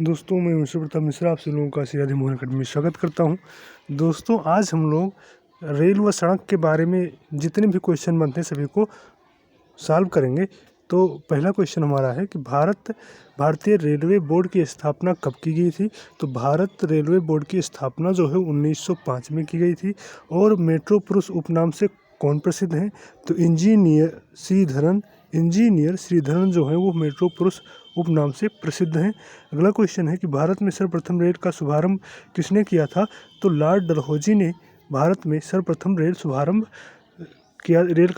दोस्तों, मैं मिस्टर प्रताप मिश्रा आपसे लोगों का सियादी मोहन अकेडमी में स्वागत करता हूं। दोस्तों, आज हम लोग रेल व सड़क के बारे में जितने भी क्वेश्चन बनते हैं सभी को सॉल्व करेंगे। तो पहला क्वेश्चन हमारा है कि भारतीय रेलवे बोर्ड की स्थापना कब की गई थी। तो भारत रेलवे बोर्ड की स्थापना जो है 1905 में की गई थी। और मेट्रो पुरुष उपनाम से कौन प्रसिद्ध हैं। तो इंजीनियर श्रीधरन जो है वो मेट्रो पुरुष उपनाम से प्रसिद्ध हैं। अगला क्वेश्चन है कि भारत में सर्वप्रथम रेल का शुभारंभ किसने किया था। तो लॉर्ड डलहौजी ने भारत में सर्वप्रथम रेल का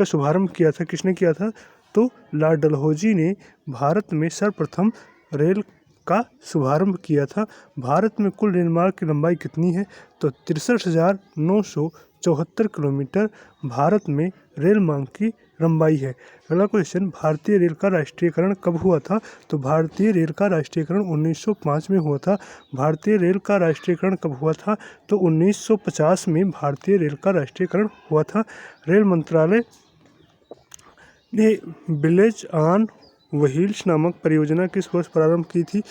शुभारंभ किया था। किसने किया था। तो लॉर्ड डलहौजी ने भारत में सर्वप्रथम रेल का शुभारंभ किया था। भारत में कुल रेल मार्ग की लंबाई कितनी है। तो 63,974 किलोमीटर भारत में रेल मार्ग की लंबाई है। अगला क्वेश्चन, भारतीय रेल का राष्ट्रीयकरण कब हुआ था। तो भारतीय रेल का राष्ट्रीयकरण 1905 में हुआ था। भारतीय रेल का राष्ट्रीयकरण कब हुआ था। तो 1950 में भारतीय रेल का राष्ट्रीयकरण हुआ था। रेल मंत्रालय ने विलेज ऑन व्हील्स नामक परियोजना किस वर्ष प्रारंभ की थी।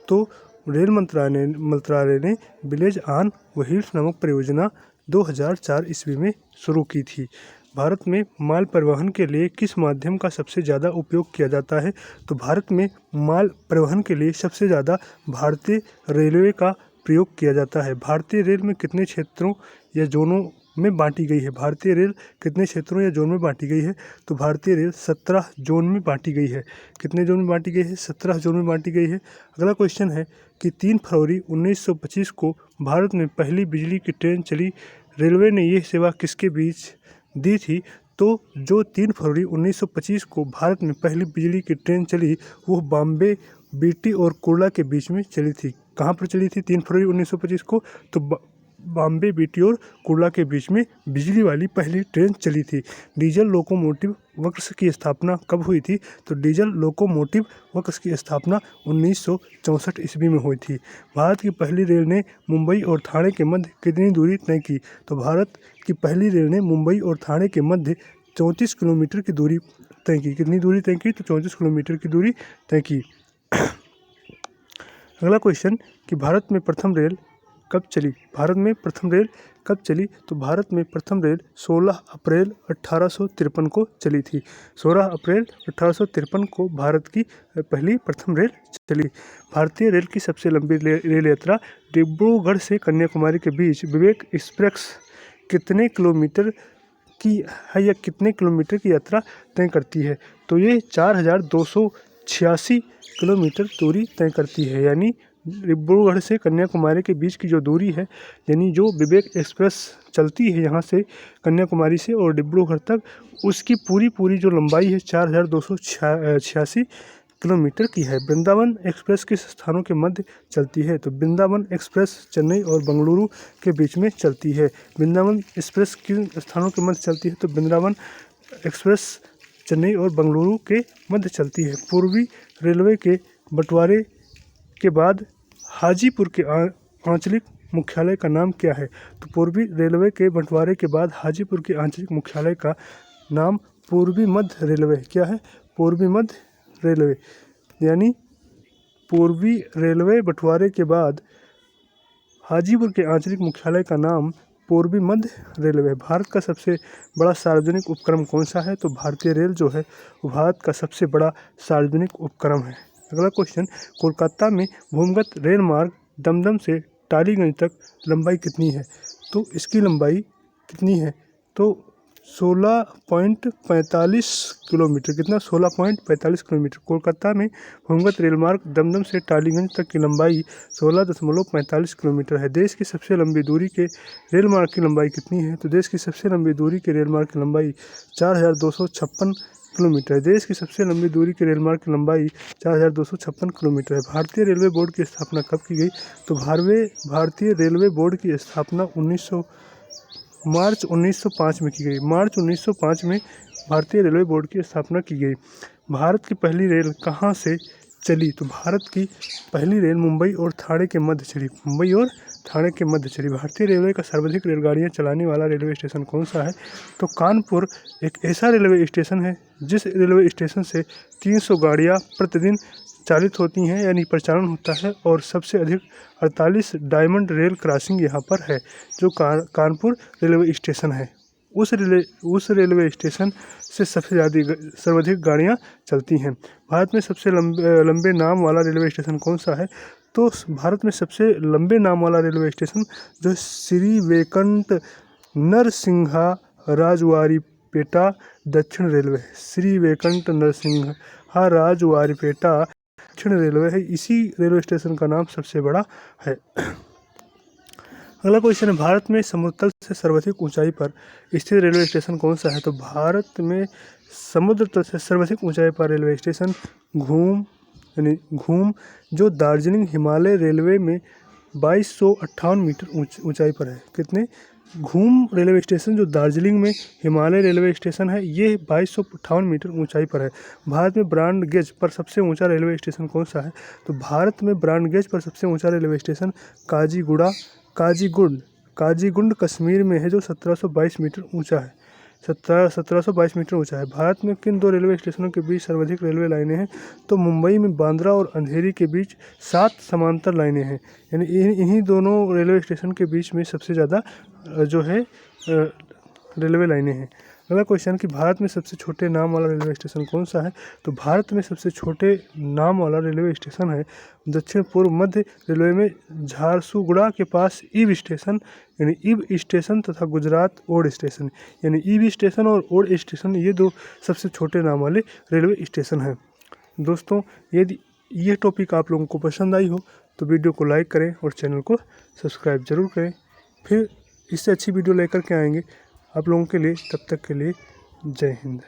तो रेल मंत्रालय ने विलेज ऑन व्हील्स नामक परियोजना 2004 ईस्वी में शुरू की थी। भारत में माल परिवहन के लिए किस माध्यम का सबसे ज़्यादा उपयोग किया जाता है। तो भारत में माल परिवहन के लिए सबसे ज़्यादा भारतीय रेलवे का प्रयोग किया जाता है। भारतीय रेल में कितने क्षेत्रों या जोनों में बांटी गई है। भारतीय रेल कितने क्षेत्रों या जोन में बांटी गई है। तो भारतीय रेल 17 जोन में बांटी गई है। कितने जोन में बांटी गई है। 17 जोन में बांटी गई है। अगला क्वेश्चन है कि 3 फरवरी 1925 को भारत में पहली बिजली की ट्रेन चली। रेलवे ने यह सेवा किसके बीच दी थी। तो जो 3 फरवरी 1925 को भारत में पहली बिजली की ट्रेन चली वो बॉम्बे, बीटी और कुर्ला के बीच में चली थी। कहाँ पर चली थी 3 फरवरी 1925 को। तो बॉम्बे, बीटी और कुर्ला के बीच में बिजली वाली पहली ट्रेन चली थी। डीजल लोकोमोटिव वर्क्स की स्थापना कब हुई थी। तो डीजल लोकोमोटिव वर्क्स की स्थापना 1964 ईस्वी में हुई थी। भारत की पहली रेल ने मुंबई और ठाणे के मध्य कितनी दूरी तय की। तो भारत की पहली रेल ने मुंबई और ठाणे के मध्य 34 किलोमीटर की दूरी तय की। कितनी दूरी तय की। तो 34 किलोमीटर की दूरी तय की। अगला क्वेश्चन कि भारत में प्रथम रेल कब चली। भारत में प्रथम रेल कब चली। तो भारत में प्रथम रेल 16 अप्रैल 1853 को चली थी। 16 अप्रैल 1853 को भारत की प्रथम रेल चली। भारतीय रेल की सबसे लंबी रेल यात्रा डिब्रूगढ़ से कन्याकुमारी के बीच विवेक एक्सप्रेस कितने किलोमीटर की है या कितने किलोमीटर की यात्रा तय करती है। तो ये 4,286 किलोमीटर दूरी तय करती है। यानी डिब्रूगढ़ से कन्याकुमारी के बीच की जो दूरी है, यानी जो विवेक एक्सप्रेस चलती है यहाँ से कन्याकुमारी से और डिब्रूगढ़ तक, उसकी पूरी जो लंबाई है 4,286 किलोमीटर की है। वृंदावन एक्सप्रेस किस स्थानों के मध्य चलती है। तो वृंदावन एक्सप्रेस चेन्नई और बेंगलुरु के बीच में चलती है। वृंदावन एक्सप्रेस किन स्थानों के मध्य चलती है। तो वृंदावन एक्सप्रेस चेन्नई और बेंगलुरु के मध्य चलती है। पूर्वी रेलवे के बंटवारे के बाद हाजीपुर के आंचलिक मुख्यालय का नाम क्या है। तो पूर्वी रेलवे के बंटवारे के बाद हाजीपुर के आंचलिक मुख्यालय का नाम पूर्वी मध्य रेलवे क्या है। पूर्वी मध्य रेलवे। यानी पूर्वी रेलवे बंटवारे के बाद हाजीपुर के आंचलिक मुख्यालय का नाम पूर्वी मध्य रेलवे। भारत का सबसे बड़ा सार्वजनिक उपक्रम कौन सा है। तो भारतीय रेल जो है वो भारत का सबसे बड़ा सार्वजनिक उपक्रम है। अगला क्वेश्चन, कोलकाता में भूमिगत रेल मार्ग दमदम से टालीगंज तक लंबाई कितनी है। तो इसकी लंबाई कितनी है। तो 16.45 किलोमीटर। कितना 16.45 किलोमीटर। कोलकाता में भूमिगत रेल मार्ग दमदम से टालीगंज तक की लंबाई 16.45 किलोमीटर है। देश की सबसे लंबी दूरी के रेल मार्ग की लंबाई कितनी है। तो देश की सबसे लंबी दूरी के रेल मार्ग की लंबाई 4,256 किलोमीटर है। देश की सबसे लंबी दूरी के रेल मार्ग की लंबाई 4,256 किलोमीटर है। भारतीय रेलवे बोर्ड की स्थापना कब की गई। तो भारतीय रेलवे बोर्ड की स्थापना मार्च 1905 में की गई। मार्च 1905 में भारतीय रेलवे बोर्ड की स्थापना की गई। भारत की पहली रेल कहाँ से चली? तो भारत की पहली रेल मुंबई और ठाणे के मध्य चली। मुंबई और ठाणे के मध्य चली। भारतीय रेलवे का सर्वाधिक रेलगाड़ियां चलाने वाला रेलवे स्टेशन कौन सा है? तो कानपुर एक ऐसा रेलवे स्टेशन है जिस रेलवे स्टेशन से 300 गाड़ियाँ प्रतिदिन चालित होती हैं, यानी परिचालन होता है, और सबसे अधिक 48 डायमंड रेल क्रॉसिंग यहाँ पर है, जो कानपुर रेलवे स्टेशन है। उस रेलवे स्टेशन से सबसे ज़्यादा सर्वाधिक गाड़ियाँ चलती हैं। भारत में सबसे लंबे नाम वाला रेलवे स्टेशन कौन सा है? तो भारत में सबसे लंबे नाम वाला रेलवे स्टेशन जो श्री वेंकट नरसिंहा राजवारीपेटा दक्षिण रेलवे, श्री वेंकट नरसिंहा राजवारीपेटा दक्षिण रेलवे है। इसी रेलवे स्टेशन का नाम सबसे बड़ा है। अगला क्वेश्चन है, भारत में समुद्र तल से सर्वाधिक ऊंचाई पर स्थित रेलवे स्टेशन कौन सा है? तो भारत में समुद्र तल से सर्वाधिक ऊंचाई पर रेलवे स्टेशन घूम जो दार्जिलिंग हिमालय रेलवे में 2258 मीटर ऊंचाई पर है। कितने? घूम रेलवे स्टेशन जो दार्जिलिंग में हिमालय रेलवे स्टेशन है, ये 2258 मीटर ऊंचाई पर है। भारत में ब्रॉड गेज पर सबसे ऊंचा रेलवे स्टेशन कौन सा है? तो भारत में ब्रॉड गेज पर सबसे ऊंचा रेलवे स्टेशन काजीगुंड कश्मीर में है, जो 1722 मीटर ऊंचा है। 1722 मीटर ऊंचा है। भारत में किन दो रेलवे स्टेशनों के बीच सर्वाधिक रेलवे लाइनें हैं? तो मुंबई में बांद्रा और अंधेरी के बीच 7 समांतर लाइनें हैं, यानी इन्हीं दोनों रेलवे स्टेशन के बीच में सबसे ज़्यादा जो है रेलवे लाइनें हैं। अगला क्वेश्चन कि भारत में सबसे छोटे नाम वाला रेलवे स्टेशन कौन सा है? तो भारत में सबसे छोटे नाम वाला रेलवे स्टेशन है दक्षिण पूर्व मध्य रेलवे में झारसुगुड़ा के पास ईब स्टेशन, यानी ईब स्टेशन तथा गुजरात ओड स्टेशन, यानी ईब स्टेशन और ओड स्टेशन, ये दो सबसे छोटे नाम वाले रेलवे स्टेशन हैं। दोस्तों, यदि ये टॉपिक आप लोगों को पसंद आई हो तो वीडियो को लाइक करें और चैनल को सब्सक्राइब जरूर करें। फिर इससे अच्छी वीडियो लेकर के आएंगे आप लोगों के लिए। तब तक के लिए जय हिंद।